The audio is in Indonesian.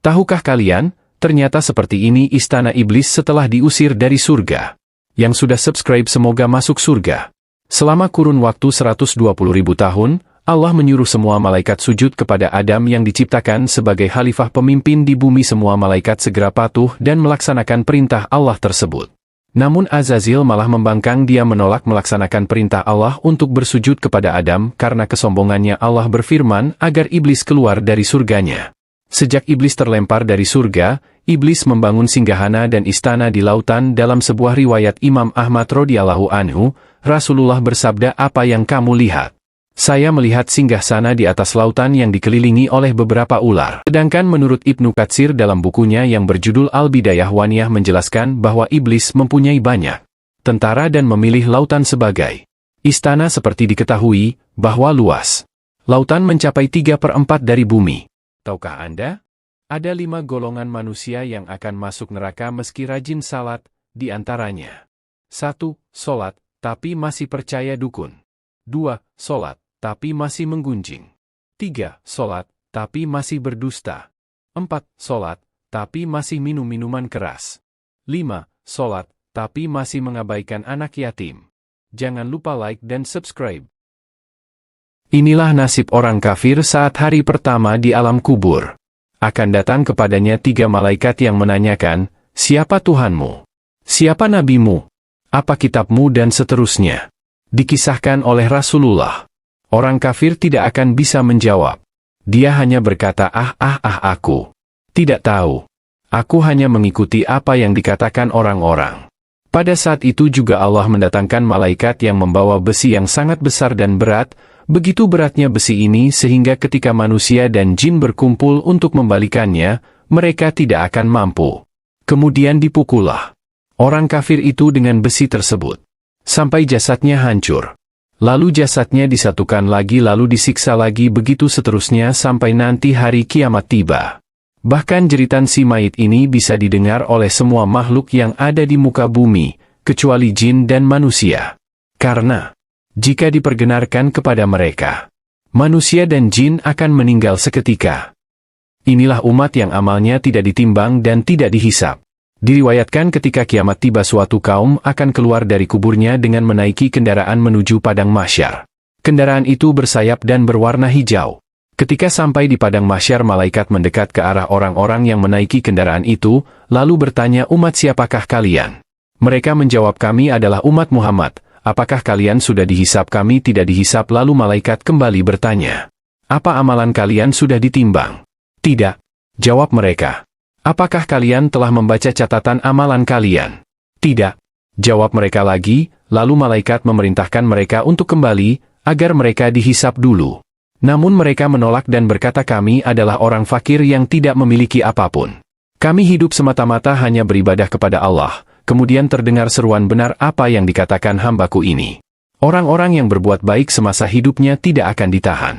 Tahukah kalian, ternyata seperti ini istana iblis setelah diusir dari surga. Yang sudah subscribe semoga masuk surga. Selama kurun waktu 120.000 tahun, Allah menyuruh semua malaikat sujud kepada Adam yang diciptakan sebagai khalifah pemimpin di bumi. Semua malaikat segera patuh dan melaksanakan perintah Allah tersebut. Namun Azazil malah membangkang, dia menolak melaksanakan perintah Allah untuk bersujud kepada Adam karena kesombongannya. Allah berfirman agar iblis keluar dari surganya. Sejak iblis terlempar dari surga, iblis membangun singgahana dan istana di lautan. Dalam sebuah riwayat Imam Ahmad radhiyallahu anhu, Rasulullah bersabda, "Apa yang kamu lihat? Saya melihat singgasana di atas lautan yang dikelilingi oleh beberapa ular." Sedangkan menurut Ibnu Katsir dalam bukunya yang berjudul Al-Bidayah wa Nihayah menjelaskan bahwa iblis mempunyai banyak tentara dan memilih lautan sebagai istana. Seperti diketahui bahwa luas lautan mencapai 3/4 dari bumi. Tahukah Anda? Ada 5 golongan manusia yang akan masuk neraka meski rajin salat, di antaranya 1. Solat, tapi masih percaya dukun. 2. Solat, tapi masih menggunjing. 3. Solat, tapi masih berdusta. 4. Solat, tapi masih minum minuman keras. 5. Solat, tapi masih mengabaikan anak yatim. Jangan lupa like dan subscribe. Inilah nasib orang kafir saat hari pertama di alam kubur. Akan datang kepadanya 3 malaikat yang menanyakan, "Siapa Tuhanmu? Siapa nabimu? Apa kitabmu?" dan seterusnya. Dikisahkan oleh Rasulullah. Orang kafir tidak akan bisa menjawab. Dia hanya berkata, aku tidak tahu. Aku hanya mengikuti apa yang dikatakan orang-orang." Pada saat itu juga Allah mendatangkan malaikat yang membawa besi yang sangat besar dan berat. Begitu beratnya besi ini sehingga ketika manusia dan jin berkumpul untuk membalikannya, mereka tidak akan mampu. Kemudian dipukullah orang kafir itu dengan besi tersebut sampai jasadnya hancur. Lalu jasadnya disatukan lagi, lalu disiksa lagi, begitu seterusnya sampai nanti hari kiamat tiba. Bahkan jeritan si mayit ini bisa didengar oleh semua makhluk yang ada di muka bumi, kecuali jin dan manusia. Karena jika diperkenankan kepada mereka, manusia dan jin akan meninggal seketika. Inilah umat yang amalnya tidak ditimbang dan tidak dihisap. Diriwayatkan ketika kiamat tiba, suatu kaum akan keluar dari kuburnya dengan menaiki kendaraan menuju padang mahsyar. Kendaraan itu bersayap dan berwarna hijau. Ketika sampai di padang mahsyar, malaikat mendekat ke arah orang-orang yang menaiki kendaraan itu, lalu bertanya, "Umat siapakah kalian?" Mereka menjawab, "Kami adalah umat Muhammad. Apakah kalian sudah dihisap?" "Kami tidak dihisap." Lalu malaikat kembali bertanya, "Apa amalan kalian sudah ditimbang?" "Tidak," jawab mereka. "Apakah kalian telah membaca catatan amalan kalian?" "Tidak," jawab mereka lagi. Lalu malaikat memerintahkan mereka untuk kembali, agar mereka dihisap dulu. Namun mereka menolak dan berkata, "Kami adalah orang fakir yang tidak memiliki apapun. Kami hidup semata-mata hanya beribadah kepada Allah." Kemudian terdengar seruan, "Benar apa yang dikatakan hambaku ini. Orang-orang yang berbuat baik semasa hidupnya tidak akan ditahan.